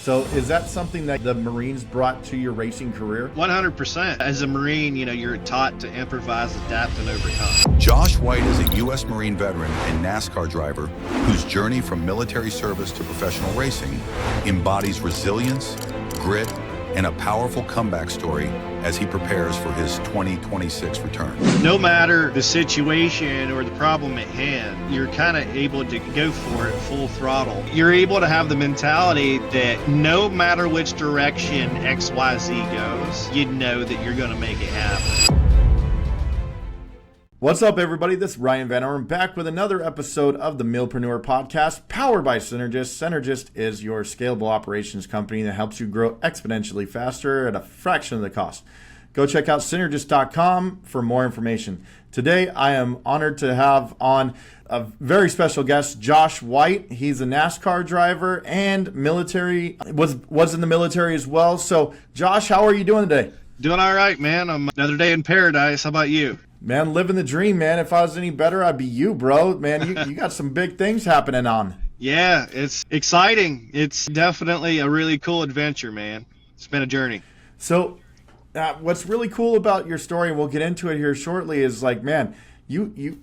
So is that something that the Marines brought to your racing career? 100%. As a Marine, you're taught to improvise, adapt, and overcome. Josh White is a U.S. Marine veteran and NASCAR driver whose journey from military service to professional racing embodies resilience, grit, and a powerful comeback story as he prepares for his 2026 return. No matter the situation or the problem at hand, you're kind of able to go for it full throttle. You're able to have the mentality that no matter which direction XYZ goes, you know that you're going to make it happen. What's up, everybody? This is Ryan Van Orn back with another episode of the Milpreneur Podcast, powered by Cynergists. Cynergists is your scalable operations company that helps you grow exponentially faster at a fraction of the cost. Go check out Cynergists.com for more information. Today, I am honored to have on a very special guest, Josh White. He's a NASCAR driver and military, was in the military as well. So, Josh, how are you doing today? Doing all right, man. Another day in paradise. How about you? Man, living the dream, man. If I was any better, I'd be you, bro. Man, you got some big things happening on. Yeah, it's exciting. It's definitely a really cool adventure, man. It's been a journey. So what's really cool about your story, and we'll get into it here shortly, is like, man, you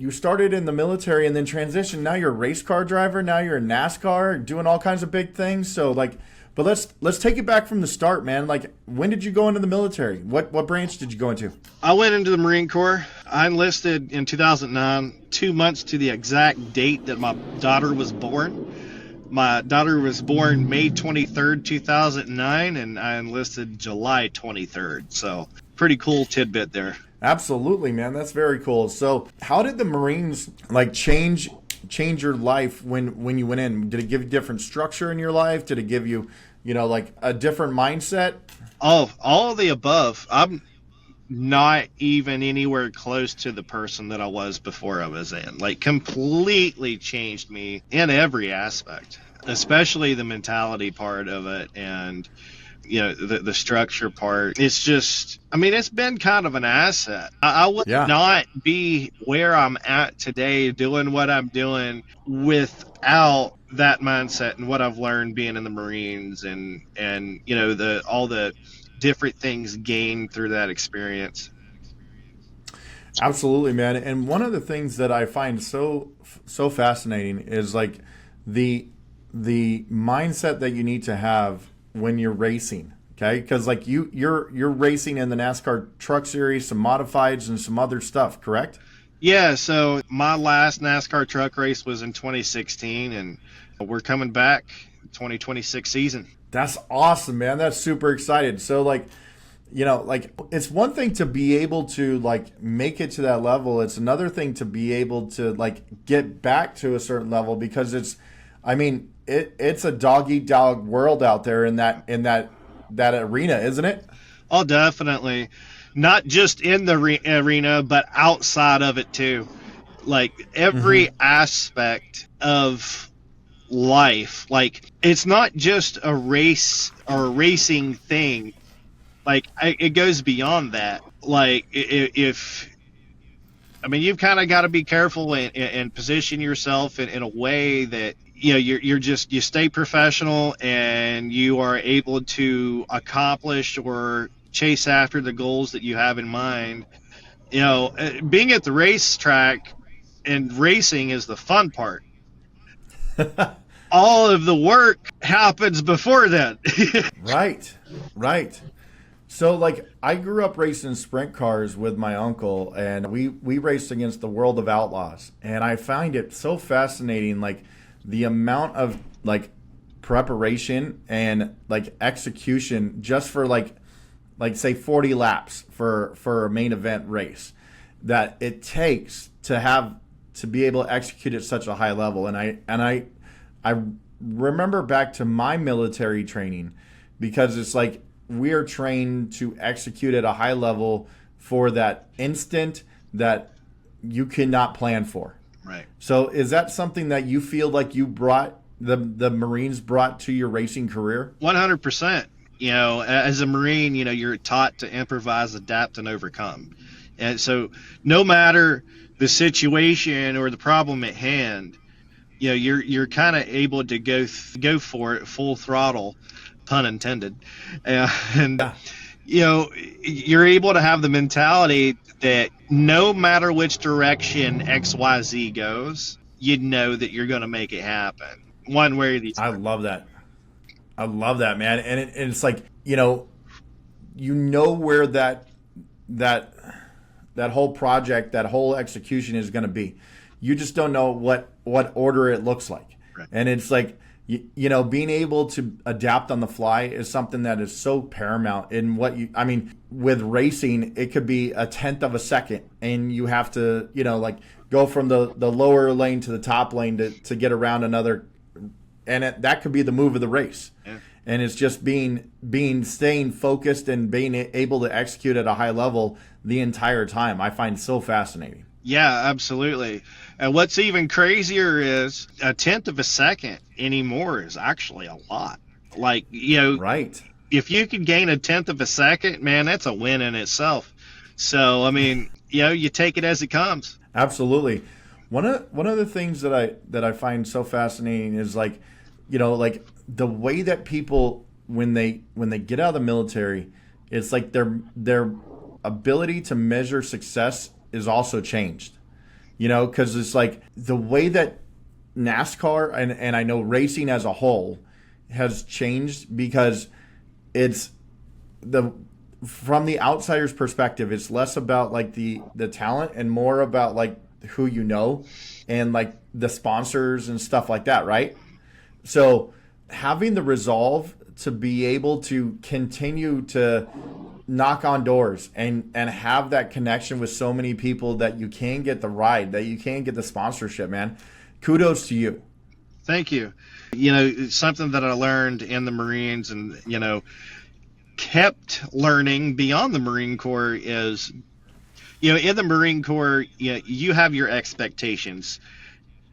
started in the military and then transitioned. Now you're a race car driver. Now you're in NASCAR, doing all kinds of big things. So like, but let's take it back from the start, man. Like, when did you go into the military? What branch did you go into? I went into the Marine Corps. I enlisted in 2009, 2 months to the exact date that my daughter was born. My daughter was born May 23rd, 2009, and I enlisted July 23rd. So pretty cool tidbit there. Absolutely, man. That's very cool. So how did the Marines like change your life when you went in? Did it give you different structure in your life? Did it give you, like a different mindset? Oh, all of the above. I'm not even anywhere close to the person that I was before I was in. Like, completely changed me in every aspect, especially the mentality part of it and the structure part. It's just, it's been kind of an asset. I would not be where I'm at today doing what I'm doing without that mindset and what I've learned being in the Marines and all the different things gained through that experience. Absolutely, man. And one of the things that I find so fascinating is like the mindset that you need to have when you're racing, okay? Because like you're racing in the NASCAR Truck Series, some modifieds and some other stuff, correct? Yeah, so my last NASCAR truck race was in 2016, and we're coming back 2026 season. That's awesome, man. That's super excited. So like, it's one thing to be able to like make it to that level. It's another thing to be able to like get back to a certain level, because it's a dog-eat-dog world out there in that arena, isn't it? Oh, definitely. Not just in the arena, but outside of it too. Like every aspect of life. Like, it's not just a race or a racing thing. Like, it goes beyond that. Like, you've kind of got to be careful and position yourself in a way that you stay professional and you are able to accomplish or chase after the goals that you have in mind. Being at the racetrack and racing is the fun part. All of the work happens before then. Right. So like, I grew up racing sprint cars with my uncle, and we raced against the World of Outlaws, and I find it so fascinating, like the amount of like preparation and like execution just for like say 40 laps for a main event race that it takes to be able to execute at such a high level. And I remember back to my military training, because it's like we are trained to execute at a high level for that instant that you cannot plan for. Right. So is that something that you feel like you brought, the Marines brought to your racing career? 100%. As a Marine, you're taught to improvise, adapt, and overcome. And so no matter the situation or the problem at hand, you're kind of able to go for it full throttle, pun intended, and you're able to have the mentality that no matter which direction XYZ goes, you know that you're going to make it happen one way or the other. I love that. I love that, man. And it's like, where that whole project, that whole execution is going to be. You just don't know what order it looks like. Right. And it's like, being able to adapt on the fly is something that is so paramount in with racing, it could be a tenth of a second and you have to, go from the lower lane to the top lane to get around another. And that could be the move of the race. Yeah. And it's just staying focused and being able to execute at a high level the entire time. I find so fascinating. Yeah, absolutely. And what's even crazier is a tenth of a second anymore is actually a lot. Like, right. If you can gain a tenth of a second, man, that's a win in itself. So, you take it as it comes. Absolutely. One of the things that I find so fascinating is like the way that people when they get out of the military, it's like their ability to measure success is also changed. Because it's like the way that NASCAR and I know racing as a whole has changed, because it's from the outsider's perspective, it's less about like the talent and more about like who and like the sponsors and stuff like that, right? So having the resolve to be able to continue to knock on doors and have that connection with so many people that you can get the ride, that you can get the sponsorship, man. Kudos to you. Thank you. It's something that I learned in the Marines and, kept learning beyond the Marine Corps is, in the Marine Corps, you have your expectations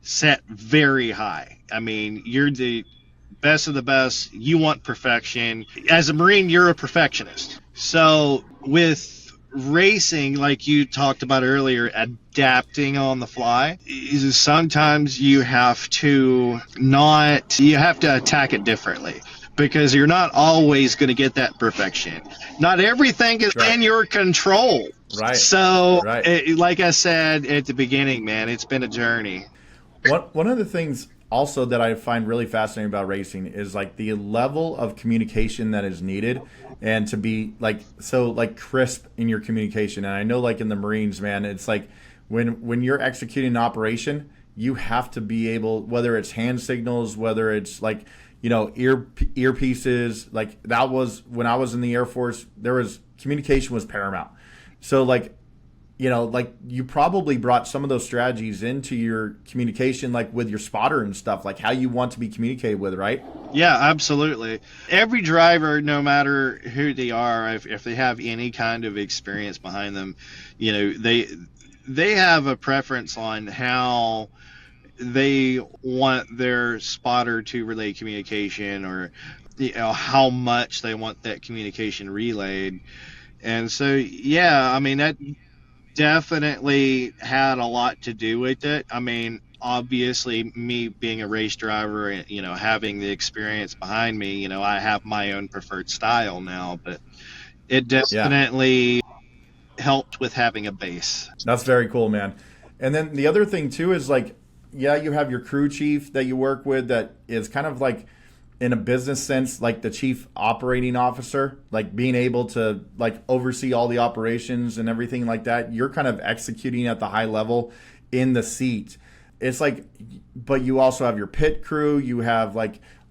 set very high. You're the best of the best. You want perfection. As a Marine, you're a perfectionist. So with racing, like you talked about earlier, adapting on the fly, sometimes you have to attack it differently, because you're not always going to get that perfection. Not everything is in your control. Right. So, like I said at the beginning, man, it's been a journey. One of the things also that I find really fascinating about racing is like the level of communication that is needed, and to be so crisp in your communication. And I know like in the Marines, man, it's like when you're executing an operation, you have to be able, whether it's hand signals, whether it's like, earpieces, like that was when I was in the Air Force, communication was paramount. So you probably brought some of those strategies into your communication, like with your spotter and stuff, like how you want to be communicated with, right? Yeah, absolutely. Every driver, no matter who they are, if they have any kind of experience behind them, they have a preference on how they want their spotter to relay communication, or how much they want that communication relayed. And so, that definitely had a lot to do with it. Obviously, me being a race driver and, having the experience behind me, I have my own preferred style now, but it definitely helped with having a base. That's very cool, man. And then the other thing too is you have your crew chief that you work with that is kind of like, in a business sense, like the chief operating officer, like being able to oversee all the operations and everything like that. You're kind of executing at the high level in the seat. It's but you also have your pit crew, you have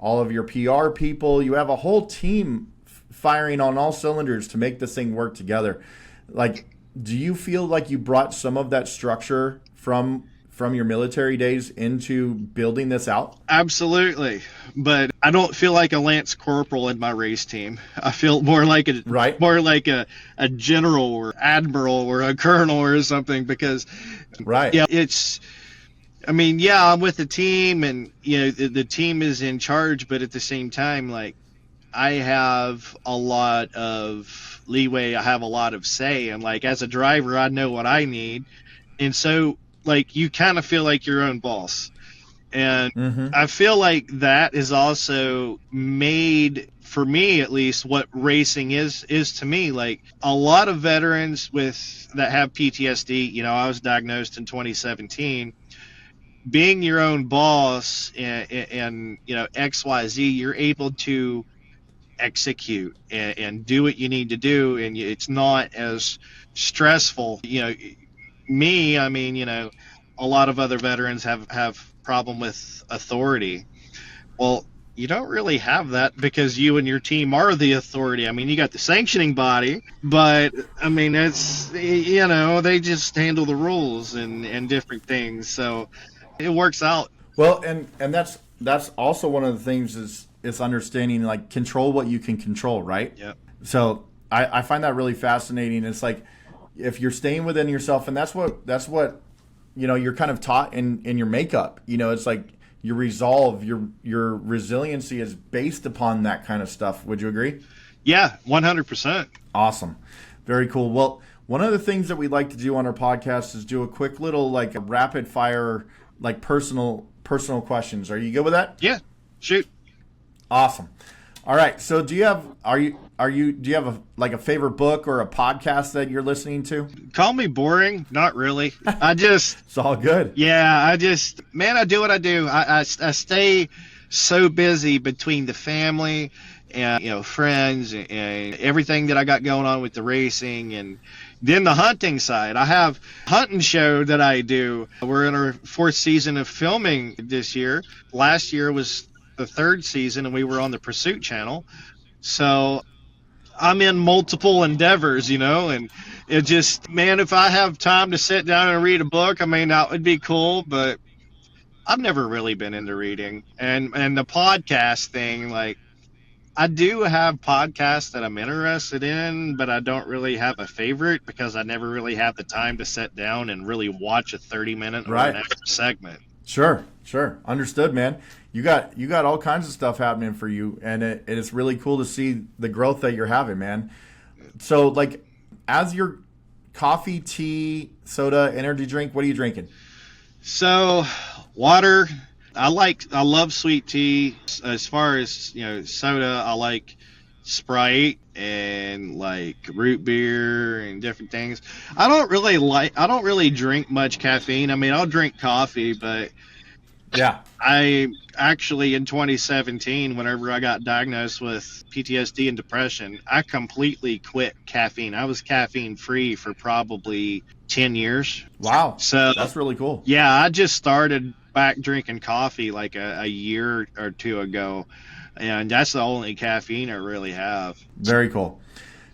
all of your PR people, you have a whole team firing on all cylinders to make this thing work together. Do you feel like you brought some of that structure from your military days into building this out? Absolutely. But I don't feel like a Lance Corporal in my race team. I feel more like a general or admiral or a colonel or something, because it's, I'm with the team, and the team is in charge, but at the same time, I have a lot of leeway, I have a lot of say, and as a driver, I know what I need. And so you kind of feel like your own boss. And Mm-hmm. I feel like that is also made, for me at least, what racing is to me. Like a lot of veterans that have PTSD, you know, I was diagnosed in 2017. Being your own boss and you know, XYZ, you're able to execute and do what you need to do, and it's not as stressful. You know, me, I mean, you know, a lot of other veterans have problem with authority. Well, you don't really have that because you and your team are the authority. I mean, you got the sanctioning body, but I mean, it's, you know, they just handle the rules and different things. So it works out. Well, and that's also one of the things is understanding, like, control what you can control, right? Yeah. So I find that really fascinating. It's like, if you're staying within yourself, and that's what you know, you're kind of taught in your makeup. You know, it's like your resolve, your resiliency is based upon that kind of stuff. Would you agree? Yeah, 100%. Awesome. Very cool. Well, one of the things that we like to do on our podcast is do a quick little, like, a rapid fire, like, personal questions. Are you good with that? Yeah, shoot. Awesome. All right. So do you have a favorite book or a podcast that you're listening to? Call me boring. Not really. It's all good. Man, I do what I do. I stay so busy between the family and, you know, friends and everything that I got going on with the racing, and then the hunting side. I have a hunting show that I do. We're in our 4th season of filming this year. Last year was the 3rd season, and we were on the Pursuit channel. So I'm in multiple endeavors, you know, and it just, man, if I have time to sit down and read a book, I mean, that would be cool, but I've never really been into reading. And the podcast thing, like, I do have podcasts that I'm interested in, but I don't really have a favorite because I never really have the time to sit down and really watch a 30-minute or an hour segment. Sure. Understood, man. You got all kinds of stuff happening for you, and it's really cool to see the growth that you're having, man. So, like, as your coffee, tea, soda, energy drink, what are you drinking? So, water. I love sweet tea. As far as, you know, soda, I like Sprite and, like, root beer and different things. I don't really drink much caffeine. I mean, I'll drink coffee, but yeah, I actually, in 2017, whenever I got diagnosed with PTSD and depression, I completely quit caffeine. I was caffeine free for probably 10 years. Wow. So that's really cool. Yeah, I just started back drinking coffee like a year or two ago, and that's the only caffeine I really have. Very cool.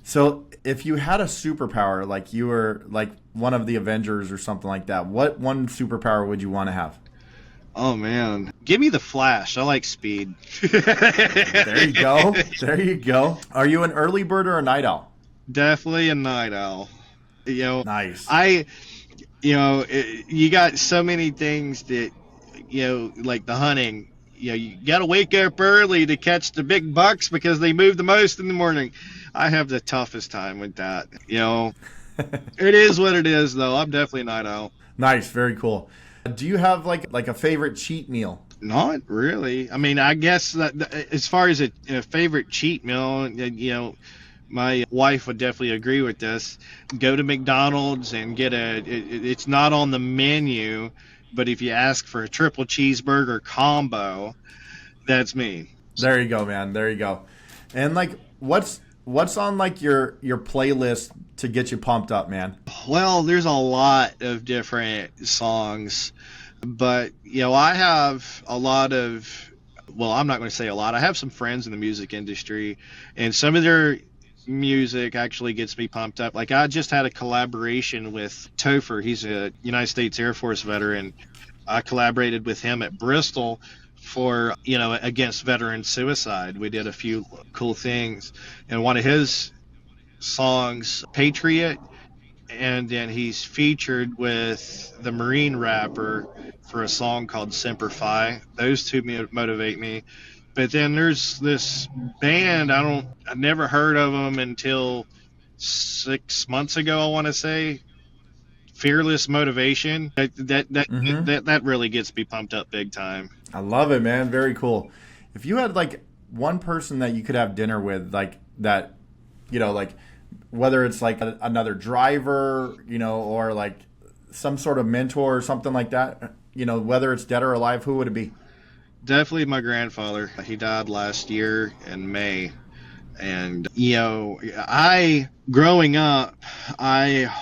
So if you had a superpower, like you were like one of the Avengers or something like that, what one superpower would you want to have? Oh, man. Give me the Flash. I like speed. There you go. Are you an early bird or a night owl? Definitely a night owl. You know, nice. You got so many things that, you know, like the hunting. You know, you got to wake up early to catch the big bucks because they move the most in the morning. I have the toughest time with that. You know, it is what it is, though. I'm definitely a night owl. Nice. Very cool. Do you have like a favorite cheat meal? Not really. I mean, I guess that as far as a favorite cheat meal, you know, my wife would definitely agree with this. Go to McDonald's and get it's not on the menu, but if you ask for a triple cheeseburger combo, that's me. There you go, man. There you go. And like, what's on like your playlist to get you pumped up, man? Well, there's a lot of different songs, but, you know, I have a lot of, well, I'm not going to say a lot. I have some friends in the music industry, and some of their music actually gets me pumped up. Like, I just had a collaboration with Topher. He's a United States Air Force veteran. I collaborated with him at Bristol for, you know, against veteran suicide. We did a few cool things, and one of his songs, Patriot, and then he's featured with the Marine rapper for a song called Semper Fi. Those two motivate me. But then there's this band, I never heard of them until 6 months ago, I want to say. fearless motivation, that really gets me pumped up big time. I love it, man. Very cool. If you had like one person that you could have dinner with, like that, you know, like whether it's like another driver, you know, or like some sort of mentor or something like that, you know, whether it's dead or alive, who would it be? Definitely my grandfather. He died last year in May. And, you know, growing up, I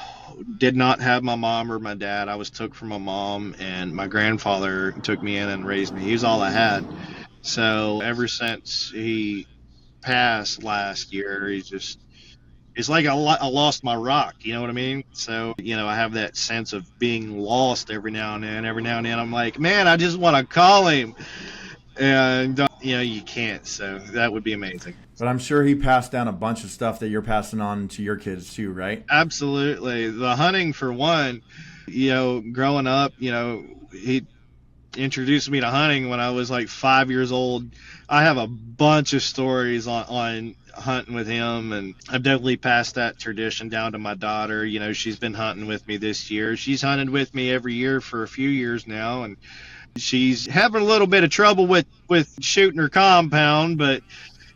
did not have my mom or my dad. I was took from my mom, and my grandfather took me in and raised me. He was all I had. So ever since he passed last year, it's like I lost my rock, you know what I mean? So, you know, I have that sense of being lost every now and then. Every now and then I'm like, man, I just want to call him. And, you know, you can't. So that would be amazing. But I'm sure he passed down a bunch of stuff that you're passing on to your kids too, right? Absolutely. The hunting, for one, you know, growing up, you know, he introduced me to hunting when I was like 5 years old. I have a bunch of stories on hunting with him, and I've definitely passed that tradition down to my daughter. You know, she's been hunting with me this year. She's hunted with me every year for a few years now, and she's having a little bit of trouble with shooting her compound, but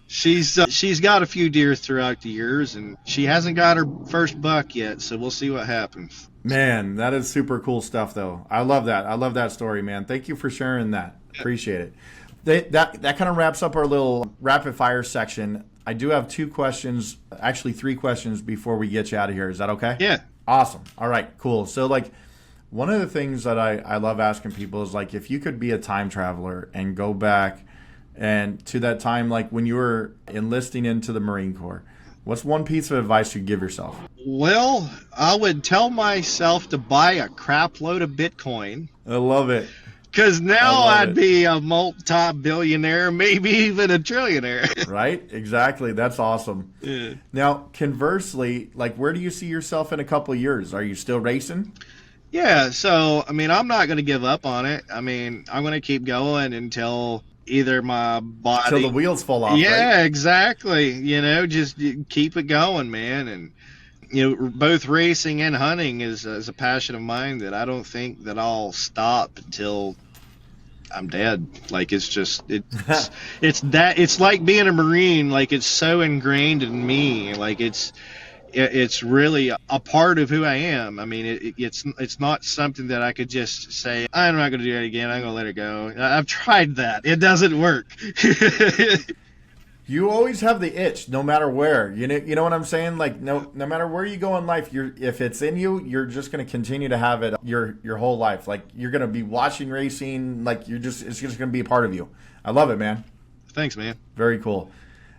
she's got a few deer throughout the years, and she hasn't got her first buck yet, so we'll see what happens. Man, that is super cool stuff, though. I love that. I love that story, man. Thank you for sharing that. Appreciate it. That kind of wraps up our little rapid fire section. I do have 2 questions, actually 3 questions before we get you out of here. Is that okay? Yeah. Awesome. All right, cool. So, like, one of the things that I love asking people is, like, if you could be a time traveler and go back and to that time, like when you were enlisting into the Marine Corps, what's one piece of advice you'd give yourself? Well, I would tell myself to buy a crap load of Bitcoin. I love it. Because now I'd be a multi-billionaire, maybe even a trillionaire. Right? Exactly. That's awesome. Yeah. Now, conversely, like, where do you see yourself in a couple of years? Are you still racing? Yeah. So, I mean, I'm not going to give up on it. I mean, I'm going to keep going until either my body... Until the wheels fall off, yeah, right? Exactly. You know, just keep it going, man. And, you know, both racing and hunting is a passion of mine that I don't think that I'll stop until I'm dead. Like, it's like being a Marine. Like, it's so ingrained in me. Like, it's really a part of who I am. I mean, it's not something that I could just say, I'm not going to do it again. I'm going to let it go. I've tried that. It doesn't work. You always have the itch, no matter where. You know what I'm saying? Like, no matter where you go in life, if it's in you, you're just going to continue to have it your whole life. Like, you're going to be watching racing. Like, it's just going to be a part of you. I love it, man. Thanks, man. Very cool.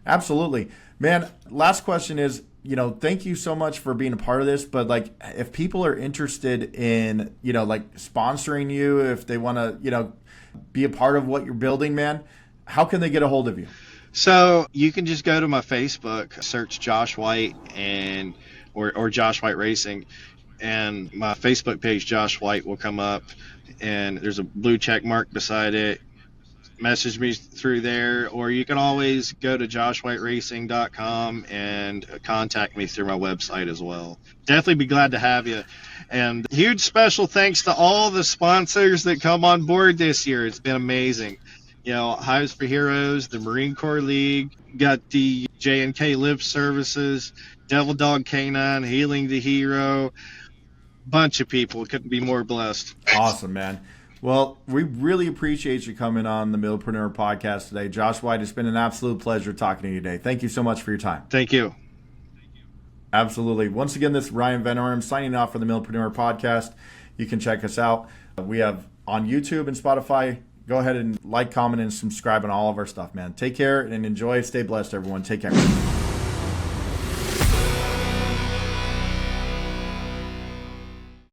Absolutely, man. Last question is, you know, thank you so much for being a part of this. But, like, if people are interested in, you know, like, sponsoring you, if they want to, you know, be a part of what you're building, man, how can they get a hold of you? So you can just go to my Facebook, search Josh White or Josh White Racing, and my Facebook page, Josh White, will come up, and there's a blue check mark beside it. Message me through there, or you can always go to joshwhiteracing.com and contact me through my website as well. Definitely be glad to have you. And huge special thanks to all the sponsors that come on board this year. It's been amazing. You know, Hives for Heroes, the Marine Corps League, got the J&K Lift Services, Devil Dog Canine, Healing the Hero. Bunch of people. Couldn't be more blessed. Awesome, man. Well, we really appreciate you coming on the Milpreneur Podcast today. Josh White, it's been an absolute pleasure talking to you today. Thank you so much for your time. Thank you. Absolutely. Once again, this is Ryan Van Orem signing off for the Milpreneur Podcast. You can check us out. We have on YouTube and Spotify. Go ahead and like, comment, and subscribe on all of our stuff, man. Take care and enjoy. Stay blessed, everyone. Take care.